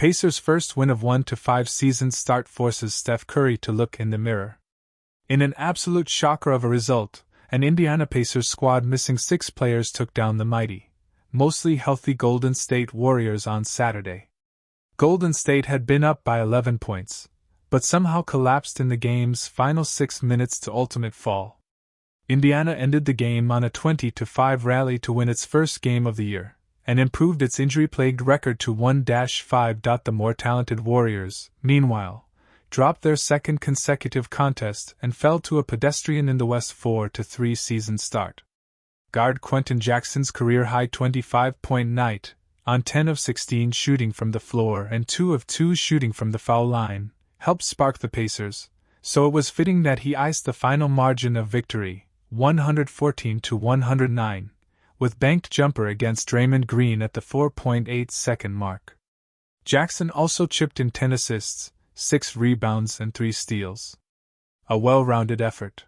Pacers' first win of 1-5 season start forces Steph Curry to look in the mirror. In an absolute shocker of a result, an Indiana Pacers squad missing 6 players took down the mighty, mostly healthy Golden State Warriors on Saturday. Golden State had been up by 11 points, but somehow collapsed in the game's final 6 minutes to ultimate fall. Indiana ended the game on a 20-5 rally to win its first game of the year, and improved its injury-plagued record to 1-5. The more talented Warriors, meanwhile, dropped their second consecutive contest and fell to a pedestrian in the West 4-3 season start. Guard Quentin Jackson's career-high 25-point night, on 10 of 16 shooting from the floor and 2 of 2 shooting from the foul line, helped spark the Pacers, so it was fitting that he iced the final margin of victory, 114-109, with banked jumper against Draymond Green at the 4.8-second mark. Jackson also chipped in 10 assists, 6 rebounds and 3 steals. A well-rounded effort.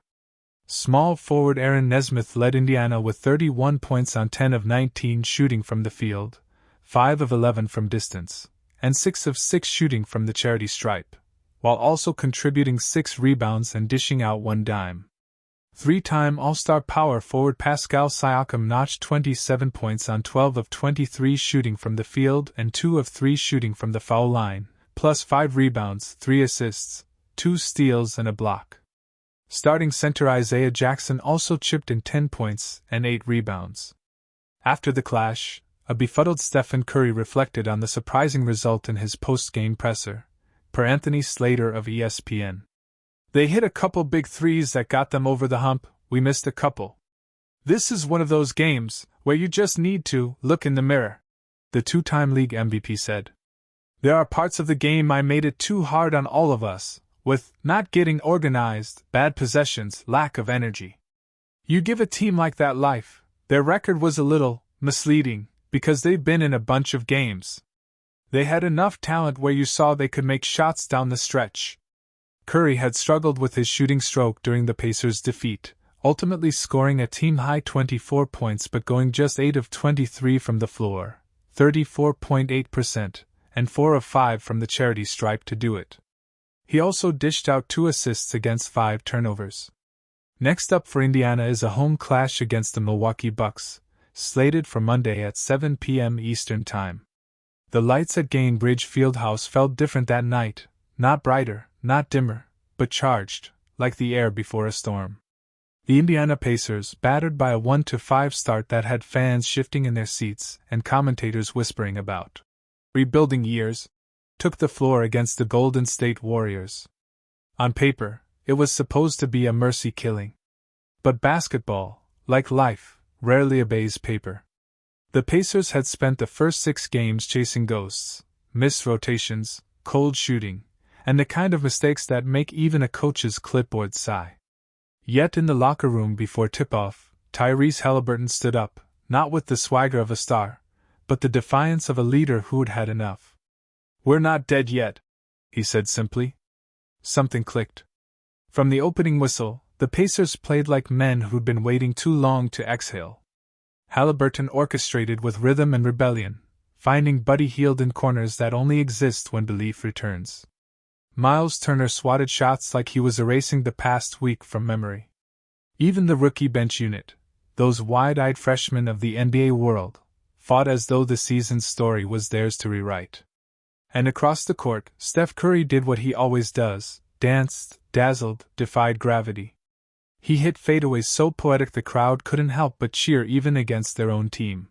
Small forward Aaron Nesmith led Indiana with 31 points on 10 of 19 shooting from the field, 5 of 11 from distance, and 6 of 6 shooting from the charity stripe, while also contributing 6 rebounds and dishing out 1 dime. 3-time All-Star power forward Pascal Siakam notched 27 points on 12 of 23 shooting from the field and 2 of 3 shooting from the foul line, plus 5 rebounds, 3 assists, 2 steals and a block. Starting center Isaiah Jackson also chipped in 10 points and 8 rebounds. After the clash, a befuddled Stephen Curry reflected on the surprising result in his post-game presser, per Anthony Slater of ESPN. "They hit a couple big threes that got them over the hump, we missed a couple. This is one of those games where you just need to look in the mirror," the 2-time league MVP said. "There are parts of the game I made it too hard on all of us, with not getting organized, bad possessions, lack of energy. You give a team like that life, their record was a little misleading, because they've been in a bunch of games. They had enough talent where you saw they could make shots down the stretch." Curry had struggled with his shooting stroke during the Pacers' defeat, ultimately scoring a team-high 24 points but going just 8 of 23 from the floor, 34.8%, and 4 of 5 from the charity stripe to do it. He also dished out 2 assists against 5 turnovers. Next up for Indiana is a home clash against the Milwaukee Bucks, slated for Monday at 7 p.m. Eastern Time. The lights at Gainbridge Fieldhouse felt different that night, not brighter, not dimmer, but charged, like the air before a storm. The Indiana Pacers, battered by a 1-5 start that had fans shifting in their seats and commentators whispering about rebuilding years, took the floor against the Golden State Warriors. On paper, it was supposed to be a mercy killing. But basketball, like life, rarely obeys paper. The Pacers had spent the first 6 games chasing ghosts, missed rotations, cold shooting, and the kind of mistakes that make even a coach's clipboard sigh. Yet in the locker room before tip-off, Tyrese Haliburton stood up, not with the swagger of a star, but the defiance of a leader who'd had enough. "We're not dead yet," he said simply. Something clicked. From the opening whistle, the Pacers played like men who'd been waiting too long to exhale. Haliburton orchestrated with rhythm and rebellion, finding Buddy Hield in corners that only exist when belief returns. Miles Turner swatted shots like he was erasing the past week from memory. Even the rookie bench unit, those wide-eyed freshmen of the NBA world, fought as though the season's story was theirs to rewrite. And across the court, Steph Curry did what he always does, danced, dazzled, defied gravity. He hit fadeaways so poetic the crowd couldn't help but cheer even against their own team.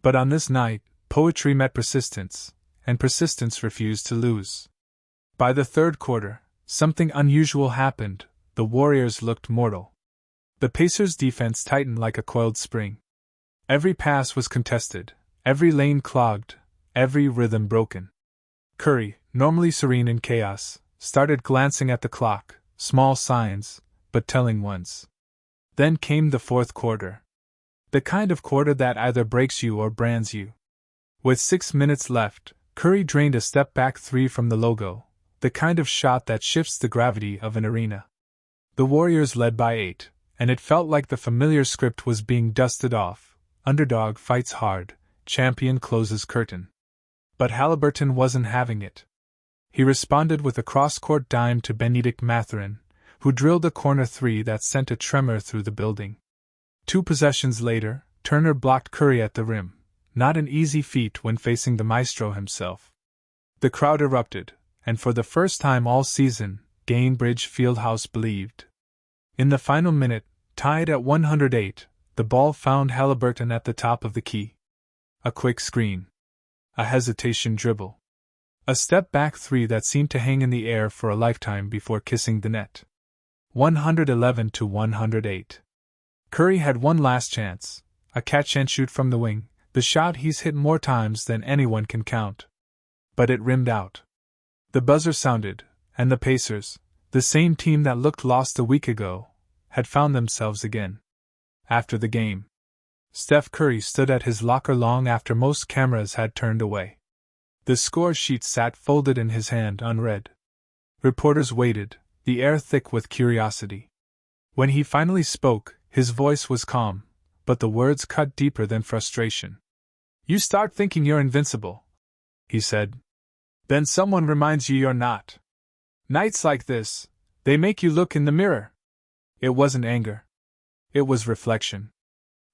But on this night, poetry met persistence, and persistence refused to lose. By the third quarter, something unusual happened. The Warriors looked mortal. The Pacers' defense tightened like a coiled spring. Every pass was contested, every lane clogged, every rhythm broken. Curry, normally serene in chaos, started glancing at the clock, small signs, but telling ones. Then came the fourth quarter. The kind of quarter that either breaks you or brands you. With 6 minutes left, Curry drained a step-back 3 from the logo, the kind of shot that shifts the gravity of an arena. The Warriors led by 8, and it felt like the familiar script was being dusted off. Underdog fights hard, champion closes curtain. But Halliburton wasn't having it. He responded with a cross-court dime to Benedict Mathurin, who drilled a corner three that sent a tremor through the building. 2 possessions later, Turner blocked Curry at the rim, not an easy feat when facing the maestro himself. The crowd erupted, and for the first time all season, Gainbridge Fieldhouse believed. In the final minute, tied at 108, the ball found Halliburton at the top of the key. A quick screen. A hesitation dribble. A step-back three that seemed to hang in the air for a lifetime before kissing the net. 111-108. Curry had one last chance, a catch-and-shoot from the wing, the shot he's hit more times than anyone can count. But it rimmed out. The buzzer sounded, and the Pacers, the same team that looked lost a week ago, had found themselves again. After the game, Steph Curry stood at his locker long after most cameras had turned away. The score sheet sat folded in his hand unread. Reporters waited, the air thick with curiosity. When he finally spoke, his voice was calm, but the words cut deeper than frustration. "You start thinking you're invincible," he said. "Then someone reminds you you're not. Nights like this, they make you look in the mirror." It wasn't anger. It was reflection.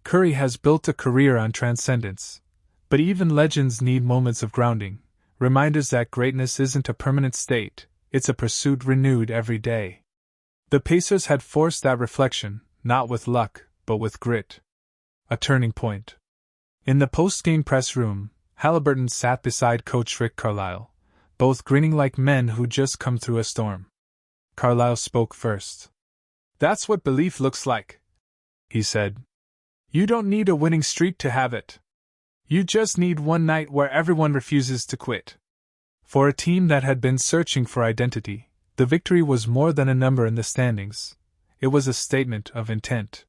Curry has built a career on transcendence, but even legends need moments of grounding, reminders that greatness isn't a permanent state, it's a pursuit renewed every day. The Pacers had forced that reflection, not with luck, but with grit. A turning point. In the post-game press room, Halliburton sat beside Coach Rick Carlisle, both grinning like men who'd just come through a storm. Carlisle spoke first. "That's what belief looks like," he said. "You don't need a winning streak to have it. You just need one night where everyone refuses to quit." For a team that had been searching for identity, the victory was more than a number in the standings. It was a statement of intent.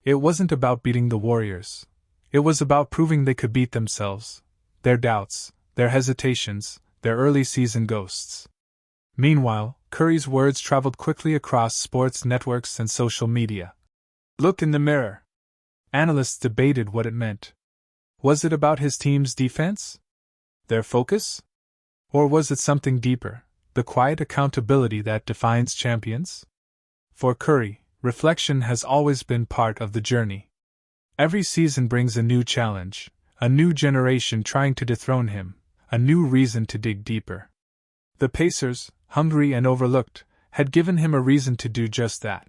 It wasn't about beating the Warriors. It was about proving they could beat themselves, their doubts, their hesitations, their early season ghosts. Meanwhile, Curry's words traveled quickly across sports networks and social media. Look in the mirror. Analysts debated what it meant. Was it about his team's defense? Their focus? Or was it something deeper, the quiet accountability that defines champions? For Curry, reflection has always been part of the journey. Every season brings a new challenge, a new generation trying to dethrone him, a new reason to dig deeper. The Pacers, hungry and overlooked, had given him a reason to do just that.